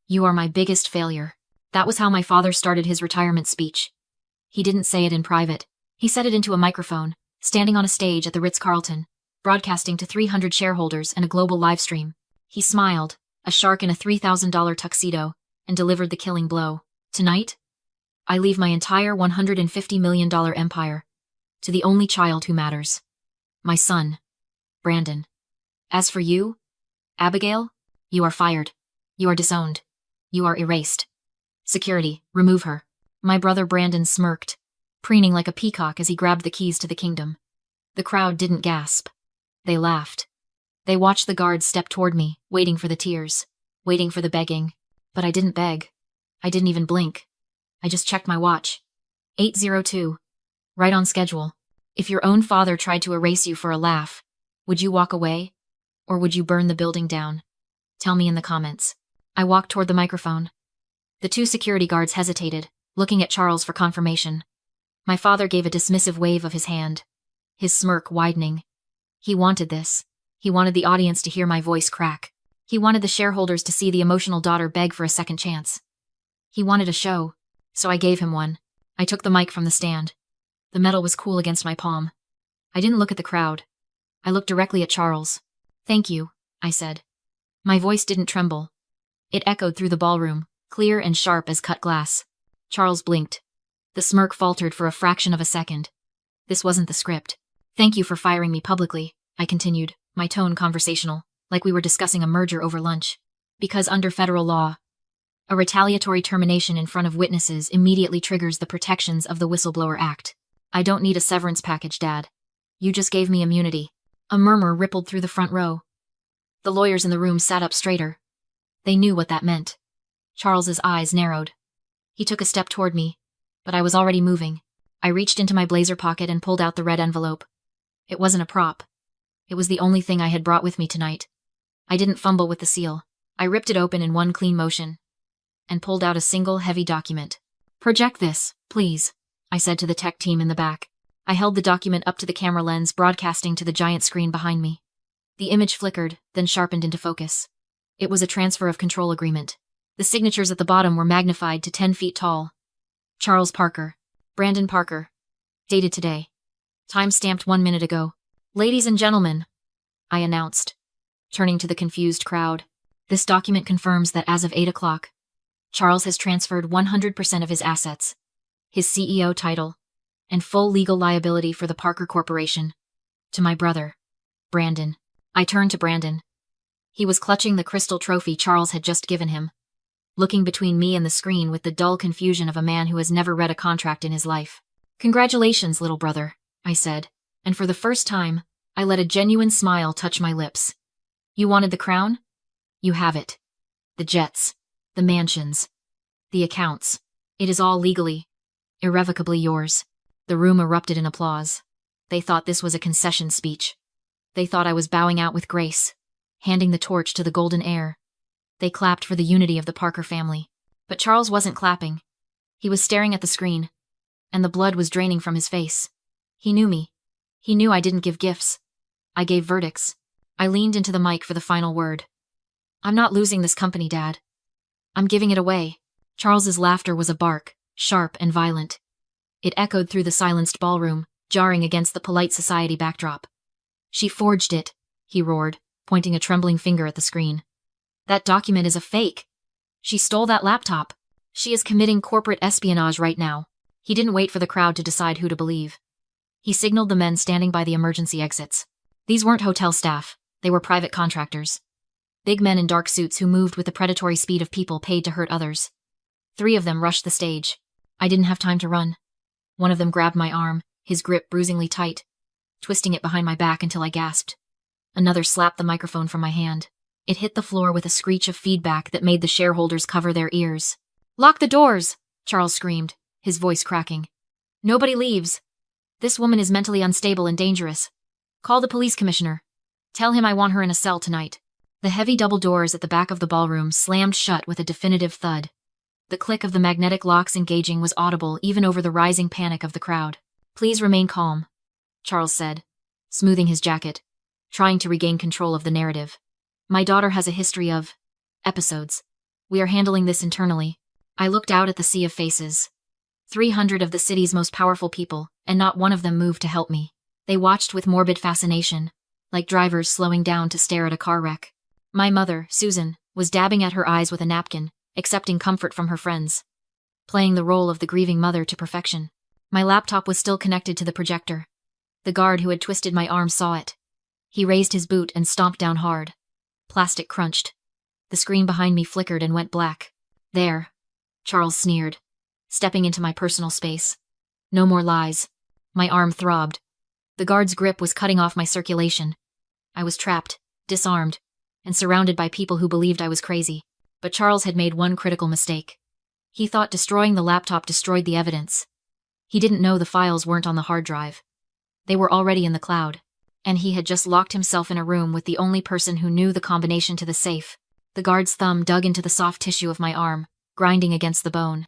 You are my biggest failure. That was how my father started his retirement speech. He didn't say it in private. He said it into a microphone, standing on a stage at the Ritz-Carlton, broadcasting to 300 shareholders and a global live stream. He smiled, a shark in a $3,000 tuxedo, and delivered the killing blow. Tonight, I leave my entire $150 million empire to the only child who matters. My son, Brandon. As for you, Abigail, you are fired. You are disowned. You are erased. Security, remove her. My brother Brandon smirked, preening like a peacock as he grabbed the keys to the kingdom. The crowd didn't gasp. They laughed. They watched the guards step toward me, waiting for the tears, waiting for the begging. But I didn't beg. I didn't even blink. I just checked my watch. 8:02. Right on schedule. If your own father tried to erase you for a laugh, would you walk away? Or would you burn the building down? Tell me in the comments. I walked toward the microphone. The two security guards hesitated, looking at Charles for confirmation. My father gave a dismissive wave of his hand, his smirk widening. He wanted this. He wanted the audience to hear my voice crack. He wanted the shareholders to see the emotional daughter beg for a second chance. He wanted a show, so I gave him one. I took the mic from the stand. The metal was cool against my palm. I didn't look at the crowd. I looked directly at Charles. Thank you, I said. My voice didn't tremble. It echoed through the ballroom, clear and sharp as cut glass. Charles blinked. The smirk faltered for a fraction of a second. This wasn't the script. Thank you for firing me publicly, I continued, my tone conversational, like we were discussing a merger over lunch. Because under federal law, a retaliatory termination in front of witnesses immediately triggers the protections of the Whistleblower Act. I don't need a severance package, Dad. You just gave me immunity. A murmur rippled through the front row. The lawyers in the room sat up straighter. They knew what that meant. Charles's eyes narrowed. He took a step toward me, but I was already moving. I reached into my blazer pocket and pulled out the red envelope. It wasn't a prop. It was the only thing I had brought with me tonight. I didn't fumble with the seal. I ripped it open in one clean motion and pulled out a single heavy document. Project this, please, I said to the tech team in the back. I held the document up to the camera lens, broadcasting to the giant screen behind me. The image flickered, then sharpened into focus. It was a transfer of control agreement. The signatures at the bottom were magnified to 10 feet tall. Charles Parker. Brandon Parker. Dated today. Time stamped 1 minute ago. Ladies and gentlemen, I announced, turning to the confused crowd. This document confirms that as of 8 o'clock, Charles has transferred 100% of his assets, his CEO title, and full legal liability for the Parker Corporation, to my brother, Brandon. I turned to Brandon. He was clutching the crystal trophy Charles had just given him, looking between me and the screen with the dull confusion of a man who has never read a contract in his life. Congratulations, little brother, I said, and for the first time, I let a genuine smile touch my lips. You wanted the crown? You have it. The jets, the mansions, the accounts. It is all legally, irrevocably yours. The room erupted in applause. They thought this was a concession speech. They thought I was bowing out with grace, handing the torch to the golden heir. They clapped for the unity of the Parker family. But Charles wasn't clapping. He was staring at the screen, and the blood was draining from his face. He knew me. He knew I didn't give gifts. I gave verdicts. I leaned into the mic for the final word. I'm not losing this company, Dad. I'm giving it away. Charles's laughter was a bark, sharp and violent. It echoed through the silenced ballroom, jarring against the polite society backdrop. She forged it, he roared, pointing a trembling finger at the screen. That document is a fake. She stole that laptop. She is committing corporate espionage right now. He didn't wait for the crowd to decide who to believe. He signaled the men standing by the emergency exits. These weren't hotel staff. They were private contractors. Big men in dark suits who moved with the predatory speed of people paid to hurt others. 3 of them rushed the stage. I didn't have time to run. One of them grabbed my arm, his grip bruisingly tight, twisting it behind my back until I gasped. Another slapped the microphone from my hand. It hit the floor with a screech of feedback that made the shareholders cover their ears. Lock the doors, Charles screamed, his voice cracking. Nobody leaves. This woman is mentally unstable and dangerous. Call the police commissioner. Tell him I want her in a cell tonight. The heavy double doors at the back of the ballroom slammed shut with a definitive thud. The click of the magnetic locks engaging was audible even over the rising panic of the crowd. Please remain calm, Charles said, smoothing his jacket, trying to regain control of the narrative. My daughter has a history of episodes. We are handling this internally. I looked out at the sea of faces. 300 of the city's most powerful people, and not one of them moved to help me. They watched with morbid fascination, like drivers slowing down to stare at a car wreck. My mother, Susan, was dabbing at her eyes with a napkin, accepting comfort from her friends, playing the role of the grieving mother to perfection. My laptop was still connected to the projector. The guard who had twisted my arm saw it. He raised his boot and stomped down hard. Plastic crunched. The screen behind me flickered and went black. There, Charles sneered, stepping into my personal space. No more lies. My arm throbbed. The guard's grip was cutting off my circulation. I was trapped, disarmed, and surrounded by people who believed I was crazy. But Charles had made one critical mistake. He thought destroying the laptop destroyed the evidence. He didn't know the files weren't on the hard drive. They were already in the cloud, and he had just locked himself in a room with the only person who knew the combination to the safe. The guard's thumb dug into the soft tissue of my arm, grinding against the bone.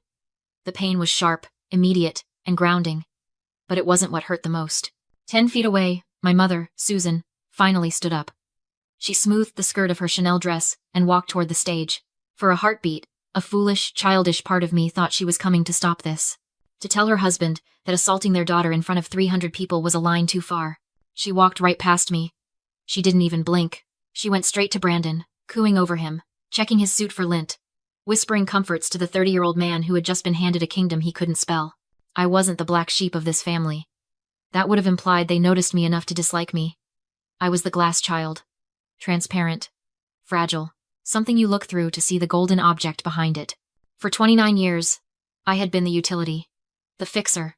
The pain was sharp, immediate, and grounding. But it wasn't what hurt the most. 10 feet away, my mother, Susan, finally stood up. She smoothed the skirt of her Chanel dress and walked toward the stage. For a heartbeat, a foolish, childish part of me thought she was coming to stop this. To tell her husband that assaulting their daughter in front of 300 people was a line too far. She walked right past me. She didn't even blink. She went straight to Brandon, cooing over him, checking his suit for lint, whispering comforts to the 30-year-old man who had just been handed a kingdom he couldn't spell. I wasn't the black sheep of this family. That would have implied they noticed me enough to dislike me. I was the glass child. Transparent. Fragile. Something you look through to see the golden object behind it. For 29 years, I had been the utility. The fixer.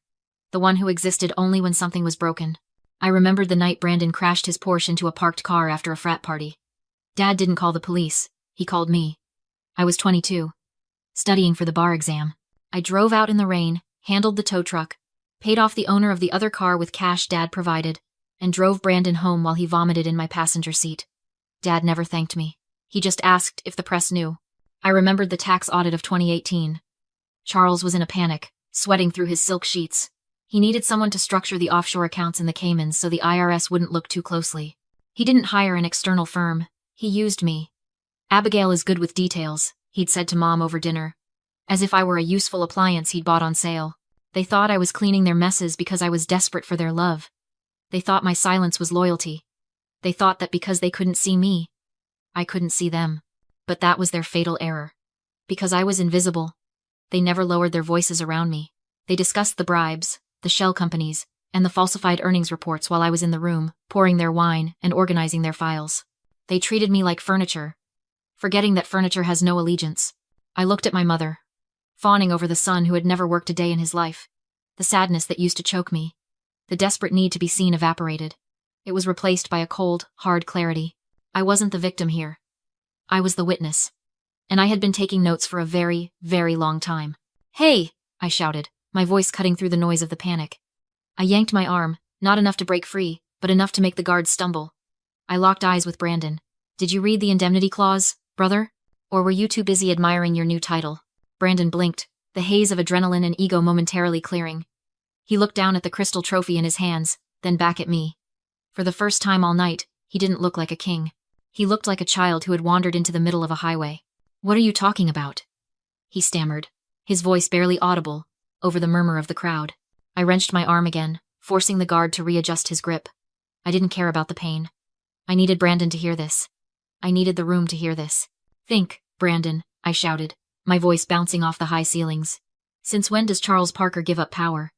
The one who existed only when something was broken. I remembered the night Brandon crashed his Porsche into a parked car after a frat party. Dad didn't call the police. He called me. I was 22. Studying for the bar exam. I drove out in the rain, handled the tow truck, paid off the owner of the other car with cash Dad provided, and drove Brandon home while he vomited in my passenger seat. Dad never thanked me. He just asked if the press knew. I remembered the tax audit of 2018. Charles was in a panic, sweating through his silk sheets. He needed someone to structure the offshore accounts in the Caymans so the IRS wouldn't look too closely. He didn't hire an external firm. He used me. Abigail is good with details, he'd said to Mom over dinner. As if I were a useful appliance he'd bought on sale. They thought I was cleaning their messes because I was desperate for their love. They thought my silence was loyalty. They thought that because they couldn't see me, I couldn't see them. But that was their fatal error. Because I was invisible, they never lowered their voices around me. They discussed the bribes, the shell companies, and the falsified earnings reports while I was in the room, pouring their wine and organizing their files. They treated me like furniture, forgetting that furniture has no allegiance. I looked at my mother, fawning over the son who had never worked a day in his life. The sadness that used to choke me, the desperate need to be seen evaporated. It was replaced by a cold, hard clarity. I wasn't the victim here. I was the witness. And I had been taking notes for a very, very long time. "Hey!" I shouted, my voice cutting through the noise of the panic. I yanked my arm, not enough to break free, but enough to make the guards stumble. I locked eyes with Brandon. "Did you read the indemnity clause, brother? Or were you too busy admiring your new title?" Brandon blinked, the haze of adrenaline and ego momentarily clearing. He looked down at the crystal trophy in his hands, then back at me. For the first time all night, he didn't look like a king. He looked like a child who had wandered into the middle of a highway. "What are you talking about?" he stammered, his voice barely audible, over the murmur of the crowd. I wrenched my arm again, forcing the guard to readjust his grip. I didn't care about the pain. I needed Brandon to hear this. I needed the room to hear this. "Think, Brandon," I shouted, my voice bouncing off the high ceilings. "Since when does Charles Parker give up power?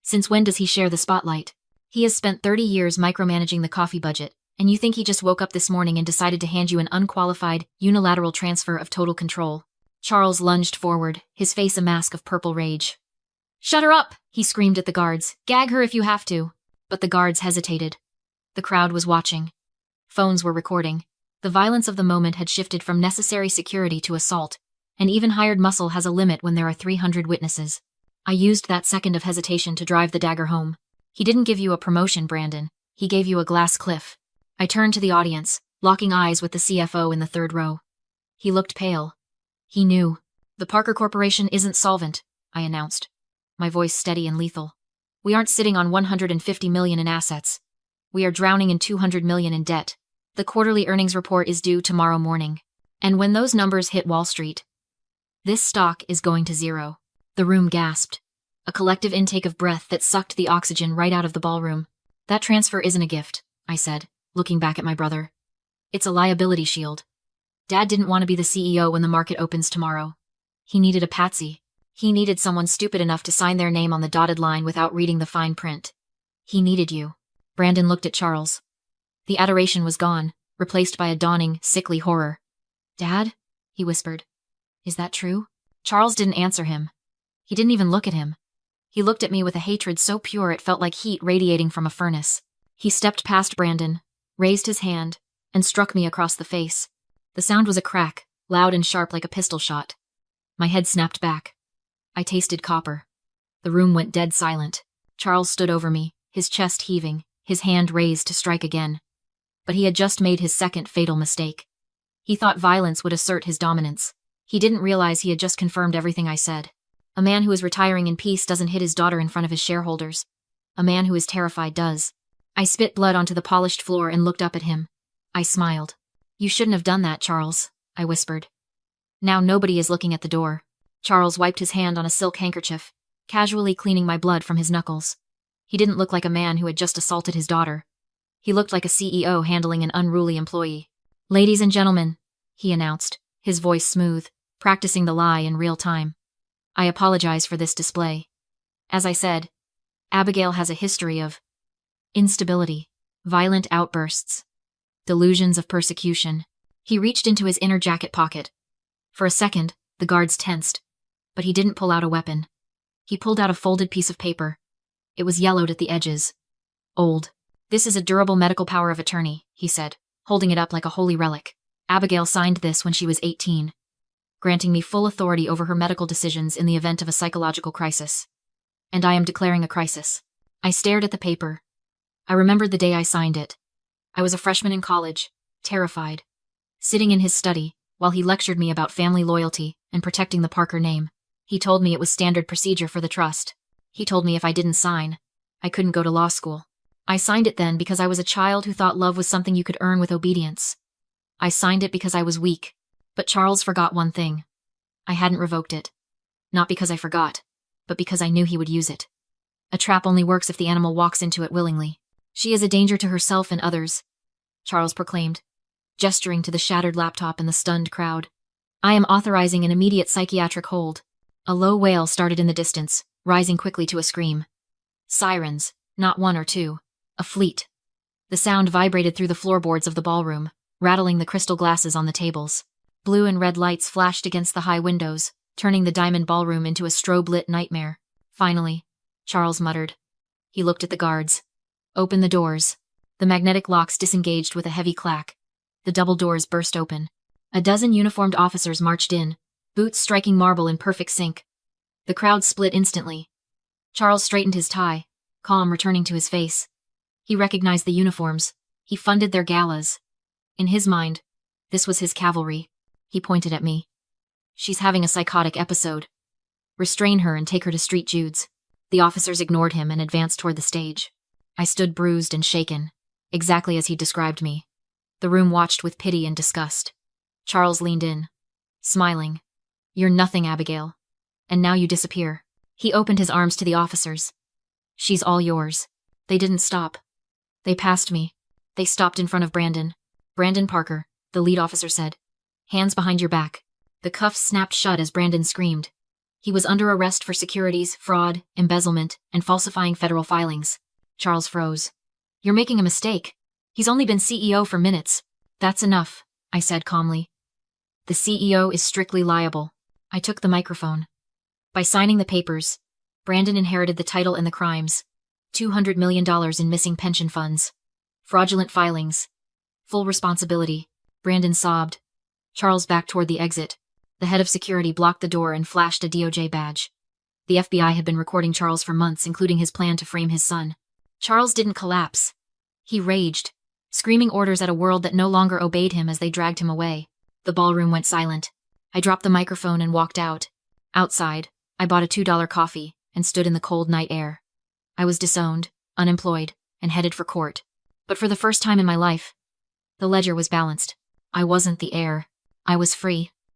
Since when does he share the spotlight? He has spent 30 years micromanaging the coffee budget, and you think he just woke up this morning and decided to hand you an unqualified, unilateral transfer of total control?" Charles lunged forward, his face a mask of purple rage. "Shut her up!" he screamed at the guards. "Gag her if you have to." But the guards hesitated. The crowd was watching. Phones were recording. The violence of the moment had shifted from necessary security to assault, and even hired muscle has a limit when there are 300 witnesses. I used that second of hesitation to drive the dagger home. "He didn't give you a promotion, Brandon. He gave you a glass cliff." I turned to the audience, locking eyes with the CFO in the third row. He looked pale. He knew. "The Parker Corporation isn't solvent," I announced, my voice steady and lethal. "We aren't sitting on $150 million in assets. We are drowning in $200 million in debt. The quarterly earnings report is due tomorrow morning. And when those numbers hit Wall Street, This stock is going to zero. The room gasped. A collective intake of breath that sucked the oxygen right out of the ballroom. That transfer isn't a gift, I said, looking back at my brother. It's a liability shield. Dad didn't want to be the CEO when the market opens tomorrow. He needed a patsy. He needed someone stupid enough to sign their name on the dotted line without reading the fine print. He needed you. Brandon looked at Charles. The adoration was gone, replaced by a dawning, sickly horror. Dad? He whispered. Is that true? Charles didn't answer him. He didn't even look at him. He looked at me with a hatred so pure it felt like heat radiating from a furnace. He stepped past Brandon, raised his hand, and struck me across the face. The sound was a crack, loud and sharp like a pistol shot. My head snapped back. I tasted copper. The room went dead silent. Charles stood over me, his chest heaving, his hand raised to strike again. But he had just made his second fatal mistake. He thought violence would assert his dominance. He didn't realize he had just confirmed everything I said. A man who is retiring in peace doesn't hit his daughter in front of his shareholders. A man who is terrified does. I spit blood onto the polished floor and looked up at him. I smiled. You shouldn't have done that, Charles, I whispered. Now nobody is looking at the door. Charles wiped his hand on a silk handkerchief, casually cleaning my blood from his knuckles. He didn't look like a man who had just assaulted his daughter. He looked like a CEO handling an unruly employee. Ladies and gentlemen, he announced, his voice smooth, practicing the lie in real time. I apologize for this display. As I said, Abigail has a history of instability, violent outbursts, delusions of persecution. He reached into his inner jacket pocket. For a second, the guards tensed, but he didn't pull out a weapon. He pulled out a folded piece of paper. It was yellowed at the edges. Old. This is a durable medical power of attorney, he said, holding it up like a holy relic. Abigail signed this when she was 18, granting me full authority over her medical decisions in the event of a psychological crisis. And I am declaring a crisis. I stared at the paper. I remembered the day I signed it. I was a freshman in college, terrified, sitting in his study, while he lectured me about family loyalty and protecting the Parker name. He told me it was standard procedure for the trust. He told me if I didn't sign, I couldn't go to law school. I signed it then because I was a child who thought love was something you could earn with obedience. I signed it because I was weak. But Charles forgot one thing. I hadn't revoked it. Not because I forgot, but because I knew he would use it. A trap only works if the animal walks into it willingly. She is a danger to herself and others, Charles proclaimed, gesturing to the shattered laptop and the stunned crowd. I am authorizing an immediate psychiatric hold. A low wail started in the distance, rising quickly to a scream. Sirens, not one or two. A fleet. The sound vibrated through the floorboards of the ballroom, rattling the crystal glasses on the tables. Blue and red lights flashed against the high windows, turning the diamond ballroom into a strobe-lit nightmare. Finally, Charles muttered. He looked at the guards. Open the doors. The magnetic locks disengaged with a heavy clack. The double doors burst open. A dozen uniformed officers marched in, boots striking marble in perfect sync. The crowd split instantly. Charles straightened his tie, calm returning to his face. He recognized the uniforms. He funded their galas. In his mind, this was his cavalry. He pointed at me. She's having a psychotic episode. Restrain her and take her to Street Jude's. The officers ignored him and advanced toward the stage. I stood bruised and shaken, exactly as he described me. The room watched with pity and disgust. Charles leaned in, smiling. You're nothing, Abigail. And now you disappear. He opened his arms to the officers. She's all yours. They didn't stop. They passed me. They stopped in front of Brandon. Brandon Parker, the lead officer said. Hands behind your back. The cuffs snapped shut as Brandon screamed. He was under arrest for securities, fraud, embezzlement, and falsifying federal filings. Charles froze. You're making a mistake. He's only been CEO for minutes. That's enough, I said calmly. The CEO is strictly liable. I took the microphone. By signing the papers, Brandon inherited the title and the crimes. $200 million in missing pension funds. Fraudulent filings. Full responsibility. Brandon sobbed. Charles backed toward the exit. The head of security blocked the door and flashed a DOJ badge. The FBI had been recording Charles for months, including his plan to frame his son. Charles didn't collapse. He raged, screaming orders at a world that no longer obeyed him as they dragged him away. The ballroom went silent. I dropped the microphone and walked out. Outside, I bought a $2 coffee and stood in the cold night air. I was disowned, unemployed, and headed for court. But for the first time in my life, the ledger was balanced. I wasn't the heir. I was free.